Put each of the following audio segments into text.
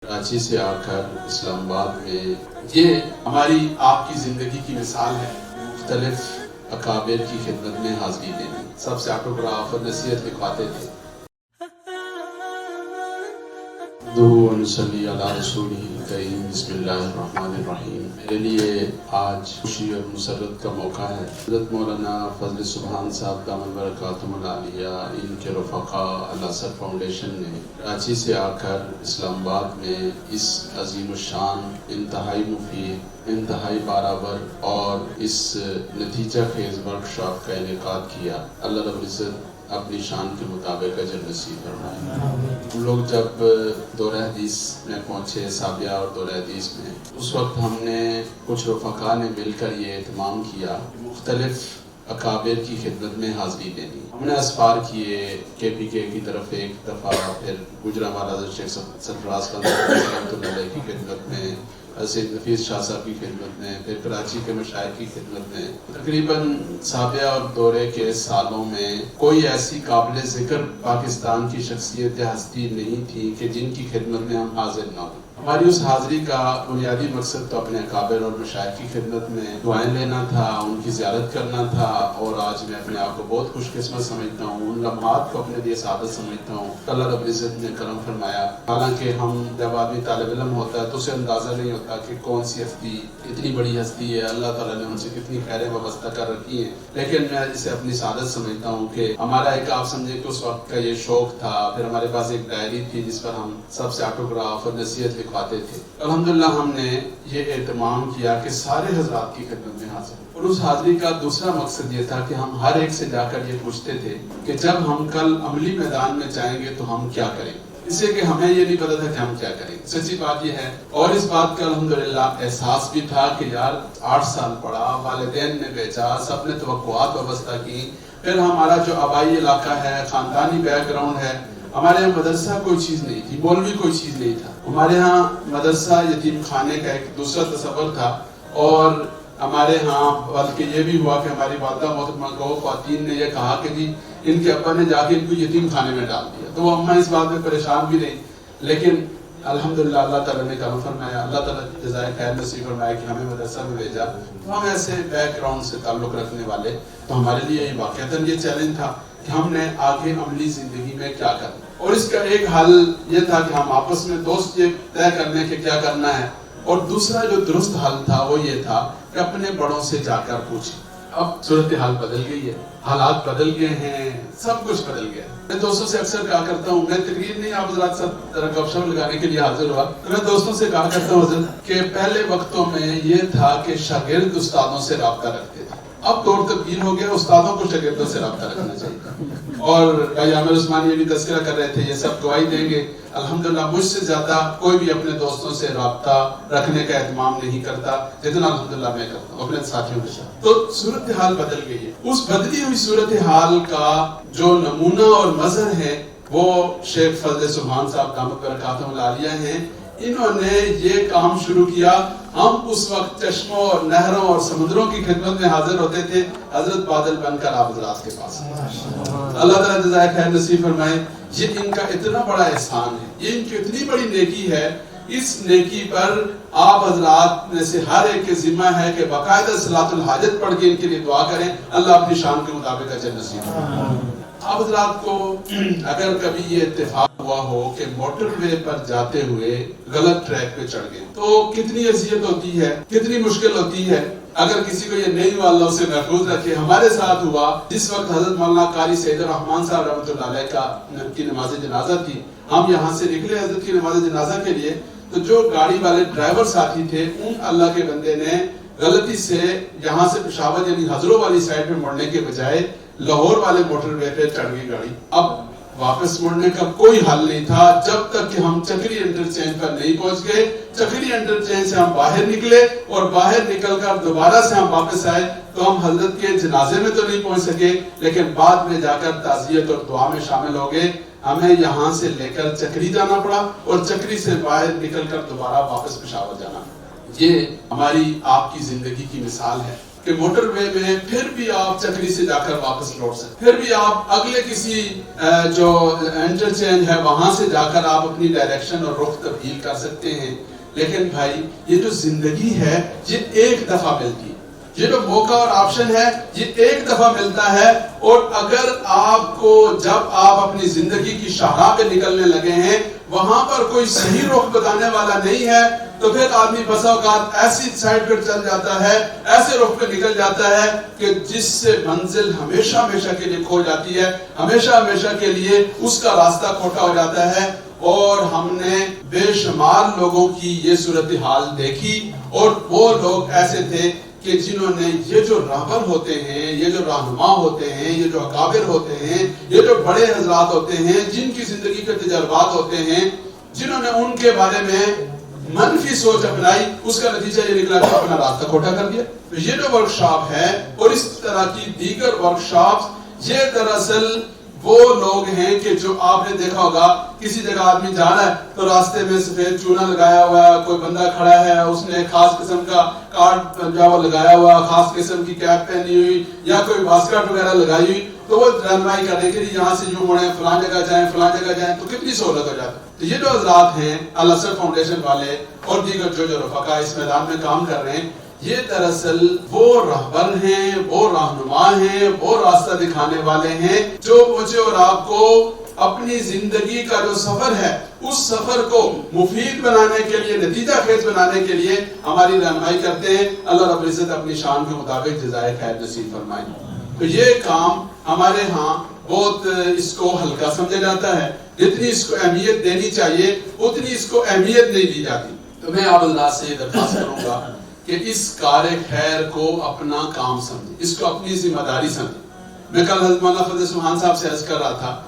کراچی سے آ کر اسلام آباد میں یہ ہماری آپ کی زندگی کی مثال ہے۔ مختلف اکابر کی خدمت میں حاضری دینی، سب سے آٹوگراف اور نصیحت لکھواتے تھے۔ صلی علی رسولہ الکریم، بسم اللہ الرحمن الرحیم۔ میرے لیے آج خوشی اور مسرت کا موقع ہے۔ حضرت مولانا فضل سبحان صاحب دامت برکاتہم العالیہ، ان کے رفقا الازہر فاؤنڈیشن نے کراچی سے آ کر اسلام آباد میں اس عظیم الشان، انتہائی مفید، انتہائی بارآور اور اس نتیجہ خیز ورکشاپ کا انعقاد کیا۔ اللہ رب العزت اپنی شان کے مطابق اجر نصیب فرمائے۔ ہم لوگ جب دورہ حدیث میں پہنچے، سابیہ اور دورہ حدیث میں، اس وقت ہم نے کچھ رفقا نے مل کر یہ اہتمام کیا، مختلف اکابر کی خدمت میں حاضری دینی۔ ہم نے اسفار کیے KPK کی طرف ایک دفعہ، پھر گجرانوالہ حضرت شیخ سرفراز خان رحمۃ اللہ علیہ کی خدمت میں، سید نفیس شاہ صاحب کی خدمت میں، پھر کراچی کے مشائخ کی خدمت میں۔ تقریباً سابیہ اور دورے کے سالوں میں کوئی ایسی قابل ذکر پاکستان کی شخصیت یا ہستی نہیں تھی کہ جن کی خدمت میں ہم حاضر نہ ہوں۔ ہماری اس حاضری کا بنیادی مقصد تو اپنے اکابر اور مشائخ کی خدمت میں دعائیں لینا تھا، ان کی زیارت کرنا تھا، اور آج میں اپنے آپ کو بہت خوش قسمت سمجھتا ہوں، ان لمحات کو اپنے لیے سعادت سمجھتا ہوں۔ اللہ رب العزت نے کرم فرمایا۔ حالانکہ ہم جب آدمی طالب علم ہوتا ہے تو اسے اندازہ نہیں ہوتا کہ کون سی ہستی اتنی بڑی ہستی ہے، اللہ تعالیٰ نے ان سے کتنی خیریں وابستہ کر رکھی ہیں، لیکن میں اسے اپنی سعادت سمجھتا ہوں کہ ہمارا ایک، آپ سمجھے کہ اس وقت کا یہ شوق تھا۔ پھر ہمارے پاس ایک ڈائری تھی جس پر ہم سب سے آٹوگراف اور نصیحت لکھواتے تھے۔ الحمدللہ ہم نے یہ اہتمام کیا کہ سارے حضرات کی خدمت میں حاضر، اور اس حاضری کا دوسرا مقصد یہ تھا کہ ہم ہر ایک سے جا کر یہ پوچھتے تھے کہ جب ہم کل عملی میدان میں جائیں گے تو ہم کیا کریں، اس سے کہ ہمیں یہ نہیں پتا تھا کہ ہم کیا کریں۔ سچی بات یہ ہے، اور اس بات کا الحمدللہ احساس بھی تھا کہ یار 8 سال پڑھا، والدین نے بیچا، سب نے توقعات وابستہ کی، پھر ہمارا جو آبائی علاقہ ہے، خاندانی بیک گراؤنڈ ہے، ہمارے یہاں مدرسہ کوئی چیز نہیں تھی، مولوی کوئی چیز نہیں تھا۔ ہمارے ہاں مدرسہ یتیم خانے کا ایک دوسرا تصور تھا، اور ہمارے ہاں بلکہ یہ بھی ہوا کہ ہماری والدہ محترمہ کو خواتین نے یہ کہا کہ جی ان کے ابا نے جا کے ان کو یتیم خانے میں ڈال دیا، تو وہ اماں اس بات میں پریشان بھی نہیں، لیکن الحمدللہ اللہ تعالیٰ نے کرم فرمایا، اللہ تعالیٰ جزائے خیر نصیب فرمایا کہ ہمیں مدرسہ میں بھیجا۔ تو ہم ایسے بیک گراؤنڈ سے تعلق رکھنے والے، تو ہمارے لیے یہ واقعتاً یہ چیلنج تھا کہ ہم نے آگے عملی زندگی میں کیا کرنا، اور اس کا ایک حل یہ تھا کہ ہم آپس میں دوست یہ طے کرنے کہ کیا کرنا ہے، اور دوسرا جو درست حل تھا وہ یہ تھا کہ اپنے بڑوں سے جا کر پوچھیں۔ اب صورتحال بدل گئی ہے، حالات بدل گئے ہیں، سب کچھ بدل گیا ہے۔ میں دوستوں سے اکثر کہا کرتا ہوں، میں تقریر نہیں آپ حضرات سب گپ شپ لگانے کے لیے حاضر ہوا، تو میں دوستوں سے کہا کرتا ہوں حضرت کہ پہلے وقتوں میں یہ تھا کہ شاگرد استادوں سے رابطہ رکھتے تھے، اب دور تبدیل ہو گیا، استادوں کو شاگردوں سے رابطہ رکھنا چاہیے۔ اور بھائی عامر عثمانی یہ بھی تذکرہ کر رہے تھے، یہ سب گواہی دیں گے، الحمدللہ مجھ سے زیادہ کوئی بھی اپنے دوستوں سے رابطہ رکھنے کا اہتمام نہیں کرتا جتنا الحمدللہ میں کرتا ہوں اپنے ساتھیوں کے ساتھ۔ تو صورتحال بدل گئی ہے، اس بدلی ہوئی صورتحال کا جو نمونہ اور مظہر ہے وہ شیخ فضل سبحان صاحب دامت برکاتہم العالیہ ہیں۔ انہوں نے یہ کام شروع کیا۔ ہم اس وقت چشموں اور نہروں اور سمندروں کی خدمت میں حاضر ہوتے تھے، حضرت بادل بن کر آپ حضرات کے پاس۔ اللہ تعالیٰ جزائے خیر نصیب فرمائے۔ یہ ان کا اتنا بڑا احسان ہے، یہ ان کی اتنی بڑی نیکی ہے، اس نیکی پر آپ حضرات میں سے ہر ایک کے ذمہ ہے کہ باقاعدہ صلاۃ الحاجت پڑھ کے ان کے لیے دعا کریں، اللہ اپنی شان کے مطابق اجر نصیب فرمائے۔ آپ حضرات کو اگر کبھی یہ اتفاق ہوا ہو کہ موٹر وے پر جاتے ہوئے غلط ٹریک پہ چڑھ گئے تو کتنی اذیت ہوتی ہے، کتنی مشکل ہوتی ہے۔ اگر کسی کو یہ نہیں ہوا اللہ اسے محفوظ رکھے۔ ہمارے ساتھ ہوا جس وقت حضرت مولانا قاری سید الرحمان صاحب رحمۃ اللہ علیہ کی نماز جنازہ تھی، ہم یہاں سے نکلے حضرت کی نماز جنازہ کے لیے، تو جو گاڑی والے ڈرائیور ساتھی تھے، ان اللہ کے بندے نے غلطی سے یہاں سے پشاور یعنی ہزروں والی سائڈ پہ مڑنے کے بجائے لاہور والے موٹر وے پہ چڑھ گئی گاڑی۔ اب واپس مڑنے کا کوئی حل نہیں تھا جب تک کہ ہم چکری انٹرچینج پر نہیں پہنچ گئے۔ چکری انٹرچینج سے ہم باہر نکلے اور باہر نکل کر دوبارہ سے ہم واپس آئے تو ہم حضرت کے جنازے میں تو نہیں پہنچ سکے، لیکن بعد میں جا کر تعزیت اور دعا میں شامل ہو گئے۔ ہمیں یہاں سے لے کر چکری جانا پڑا اور چکری سے باہر نکل کر دوبارہ واپس پشاور جانا پڑا۔ یہ ہماری آپ کی زندگی کی مثال ہے کہ کہ موٹر وے میں پھر بھی آپ چکری سے جا کر واپس لوٹ سکتے، پھر بھی آپ اگلے کسی جو انٹرچینج ہے وہاں سے جا کر آپ اپنی ڈائریکشن اور رخ تبدیل کر سکتے ہیں. لیکن بھائی یہ جو زندگی ہے یہ ایک دفعہ ملتی ہے، یہ جو موقع اور آپشن ہے یہ ایک دفعہ ملتا ہے. اور اگر آپ کو جب آپ اپنی زندگی کی شاہراہ پہ نکلنے لگے ہیں وہاں پر کوئی صحیح رخ بتانے والا نہیں ہے تو پھر آدمی بسا اوقات ایسی سائڈ پر چل جاتا ہے، ایسے رخ پہ نکل جاتا ہے کہ جس سے منزل ہمیشہ ہمیشہ کے لیے کھو جاتی ہے، ہمیشہ ہمیشہ کے لیے اس کا راستہ کھوٹا ہو جاتا ہے. اور ہم نے بے شمار لوگوں کی یہ صورتحال دیکھی، اور وہ لوگ ایسے تھے کہ جنہوں نے یہ جو راہبر ہوتے ہیں، یہ جو رہنما ہوتے ہیں، یہ جو اکابر ہوتے ہیں، یہ جو بڑے حضرات ہوتے ہیں جن کی زندگی کے تجربات ہوتے ہیں، جنہوں نے ان کے بارے میں منفی سوچ اپنائی، اس کا نتیجہ یہ نکلا کہ اپنا راستہ کھوٹا کر دیا. تو یہ جو ورکشاپ ہے اور اس طرح کی دیگر ورکشاپس، یہ دراصل وہ لوگ ہیں کہ جو آپ نے دیکھا ہوگا کسی جگہ آدمی جا رہا ہے تو راستے میں سفید چونا لگایا ہوا ہے، کوئی بندہ کھڑا ہے اس نے خاص قسم کا کارڈ جو لگایا ہوا، خاص قسم کی کیپ پہنی ہوئی یا کوئی واسکٹ وغیرہ لگائی ہوئی، تو وہ رہنمائی کر رہے کہ یہاں سے یوں مڑیں، فلاں جگہ جائیں، فلاں جگہ جائیں، تو کتنی سہولت ہو جاتی. تو یہ جو حضرات ہیں الاسر فاؤنڈیشن والے اور دیگر جو رفقا اس میدان میں کام کر رہے ہیں، یہ دراصل وہ رہبر ہیں، وہ رہنما ہیں، وہ راستہ دکھانے والے ہیں جو مجھے اور آپ کو اپنی زندگی کا جو سفر ہے اس سفر کو مفید بنانے کے لیے، نتیجہ خیز بنانے کے لیے ہماری رہنمائی کرتے ہیں. اللہ رب العزت اپنی شان کے مطابق جزائے خیر نصیب فرمائے. تو یہ کام ہمارے ہاں بہت اس کو ہلکا سمجھا جاتا ہے، جتنی اس کو اہمیت دینی چاہیے اتنی اس کو اہمیت نہیں دی جاتی. تو میں آپ اللہ سے درخواست کروں گا کہ اس کار خیر کو اپنا کام سمجھیں، اس کو اپنی ذمہ داری سمجھیں. میں کل حضرت مولانا فضل سبحان صاحب سے عرض کر رہا تھا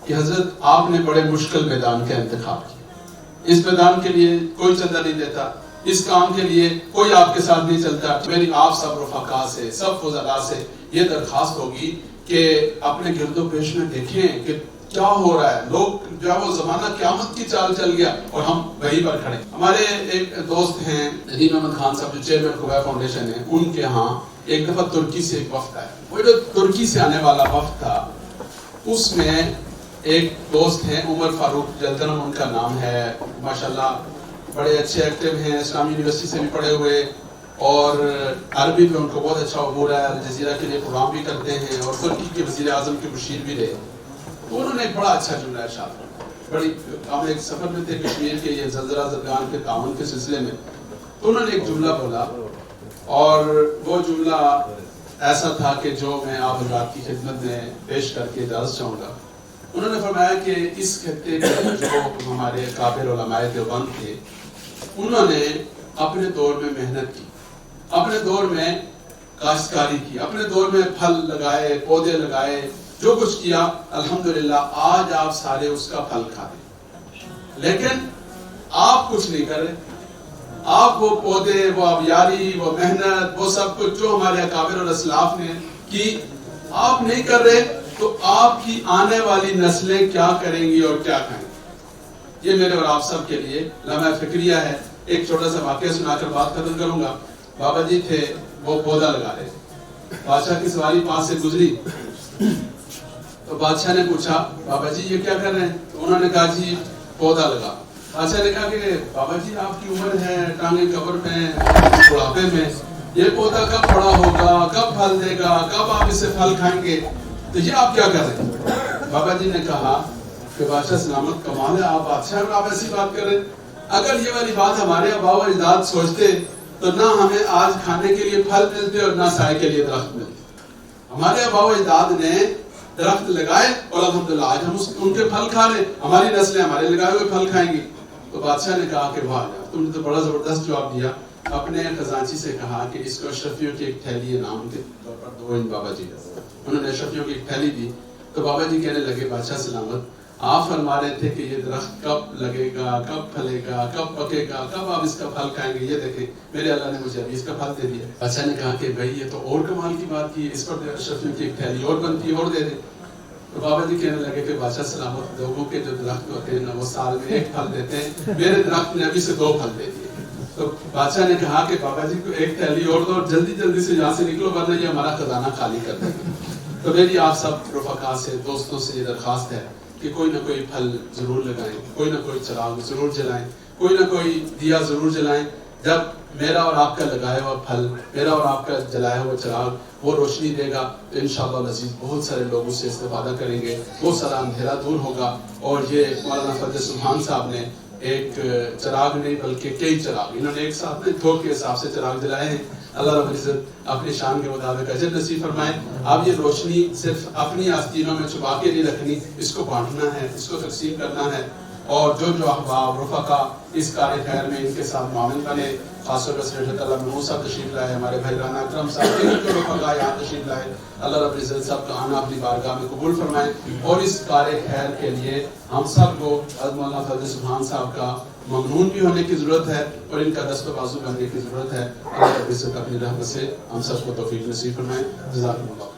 کہ حضرت آپ نے بڑے مشکل میدان کا انتخاب کیا، اس میدان کے لیے کوئی چندہ نہیں دیتا، اس کام کے لیے کوئی آپ کے ساتھ نہیں چلتا. میری آپ سب رفقا سے، سب فضلاء سے یہ درخواست ہوگی کہ اپنے گرد و پیش میں دیکھیں کہ کیا ہو رہا ہے. لوگ جو وہ زمانہ قیامت کی چال چل گیا اور ہم وہیں پر کھڑے. ہمارے ایک دوست ہیں ندیم احمد خان صاحب جو چیئرمین خبیہ فاؤنڈیشن ہے، ان کے ہاں ایک دفعہ ترکی سے ایک وفد آیا. وہ جو ترکی سے آنے والا وفد تھا اس میں ایک دوست ہیں عمر فاروق جلدرم ان کا نام ہے، ماشاءاللہ بڑے اچھے ایکٹیو ہیں، اسلامی یونیورسٹی سے بھی پڑھے ہوئے اور عربی پہ ان کو بہت اچھا عبور ہے، الجزیرہ کے لیے پروگرام بھی کرتے ہیں اور ترکی کے وزیر اعظم کے مشیر بھی رہے. تو انہوں نے ایک بڑا اچھا جملہ ارشاد کیا. بڑی ہم ایک سفر میں تھے کشمیر کے یہ زلزلہ زدگان کے تعاون کے سلسلے میں، تو انہوں نے ایک جملہ بولا اور وہ جملہ ایسا تھا کہ جو میں آپ حضرات کی خدمت میں پیش کر کے درس چاہوں گا. انہوں نے فرمایا کہ اس خطے کے جو ہمارے کابر علماء دیوبند تھے انہوں نے اپنے دور میں محنت کی، اپنے دور میں کاشتکاری کی، اپنے دور میں پھل لگائے، پودے لگائے، جو کچھ کیا. الحمدللہ آج آپ سارے اس کا پھل کھاتے، لیکن آپ کچھ نہیں کر رہے. آپ وہ پودے، وہ آبیاری، وہ محنت، وہ سب کچھ جو ہمارے اکابر اور اسلاف نے کی آپ نہیں کر رہے، تو آپ کی آنے والی نسلیں کیا کریں گی اور کیا کھائیں گی. یہ میرے اور آپ سب کے لیے لمحہ فکریہ ہے. ایک چھوٹا سا واقعہ سنا کر بات ختم کروں گا. بابا جی تھے، وہ پودا لگا رہے تھے. بادشاہ کی سواری پاس سے گزری تو بادشاہ نے پوچھا بابا جی یہ کیا کر رہے ہیں؟ تو انہوں نے کہا جی پودا لگا. بادشاہ نے کہا کہ بابا جی آپ کی عمر ہے، ٹانگیں قبر میں، بڑھاپے میں، یہ پودا کب بڑا ہوگا، کب پھل دے گا، کب آپ اس سے پھل کھائیں گے، تو یہ آپ کیا کر رہے ہیں؟ بابا جی نے کہا کہ بادشاہ سلامت کمال ہے، آپ بادشاہ اور آپ ایسی بات کر رہے ہیں. اگر یہ والی بات ہمارے آباء و اجداد سوچتے تو نہ ہمیں آج کھانے کے لیے پھل ملتے اور نہ سائے کے لیے درخت ملتے. ہمارے آباء و اجداد نے درخت لگائے اور الحمدللہ آج ہم ان کے پھل کھا رہے ہیں، ہماری نسلیں ہمارے لگائے ہوئے پھل کھائیں گی. تو بادشاہ نے کہا کہ واہ تم نے تو بڑا زبردست جواب دیا. اپنے خزانچی سے کہا کہ اس کو اشرفیوں کی ایک تھیلی نام کے طور پر دو. بابا جی انہوں نے اشرفیوں کی ایک تھیلی دی. تو بابا جی کہنے لگے بادشاہ سلامت آپ فرما رہے تھے کہ یہ درخت کب لگے گا، کب پھلے گا، کب پکے گا، کب آپ اس کا پھل کھائیں گے، یہ دیکھیں میرے اللہ نے مجھے ابھی اس کا پھل دے دیا. بادشاہ نے کہا کہ بھائی یہ تو اور کمال کی بات کی، اس پر اشرفیوں کی ایک تھیلی اور بنتی اور دے دیں. تو بابا جی کہنے لگے کہ بادشاہ سلامت لوگوں کے جو درخت ہوتے ہیں نا وہ سال میں ایک پھل دیتے ہیں، میرے درخت نے ابھی سے 2 پھل دے دیے. تو بادشاہ نے کہا کہ بابا جی کو ایک تھیلی اور دو اور جلدی جلدی سے یہاں سے نکلو ورنہ یہ ہمارا خزانہ خالی کر دیں گے. تو میری آپ سب رفقا سے دوستوں سے یہ درخواست ہے کہ کوئی نہ کوئی پھل ضرور لگائیں, کوئی نہ کوئی چراغ ضرور جلائیں, کوئی نہ کوئی دیا ضرور جلائیں. جب میرا اور آپ کا لگایا ہوا پھل, میرا اور آپ کا جلایا ہوا چراغ وہ روشنی دے گا تو انشاءاللہ العزیز بہت سارے لوگ اس سے استفادہ کریں گے, بہت سارا اندھیرا دور ہوگا. اور یہ مولانا فضل سبحان صاحب نے ایک چراغ نہیں بلکہ کئی چراغ انہوں نے ایک ساتھ تھوک کے حساب سے چراغ جلائے ہیں. اللہ رب العزت اپنی شان کے مطابق اجر نصیب فرمائے. اب یہ روشنی صرف اپنی آستینوں میں چھپا کے نہیں رکھنی, اس کو بانٹنا ہے, اس کو تقسیم کرنا ہے. اور جو جو احباب رفقا اس کار خیر میں ان کے ساتھ معاون بنے, خاص طور پر سید اللہ محمود صاحب تشریف لائے, ہمارے بھائی رانا اکرم صاحب جو رفقا یہاں تشریف لائے, اللہ رب العزت سب کا آنا اپنی بارگاہ میں قبول فرمائے. اور اس کار خیر کے لیے ہم سب کو حضرت مولانا فضل سبحان صاحب کا ممنون بھی ہونے کی ضرورت ہے اور ان کا دست بازو بننے کی ضرورت ہے. اللہ رب العزت اپنی رحمت سے ہم سب کو توفیق نصیب فرمائے. جزاکم اللہ.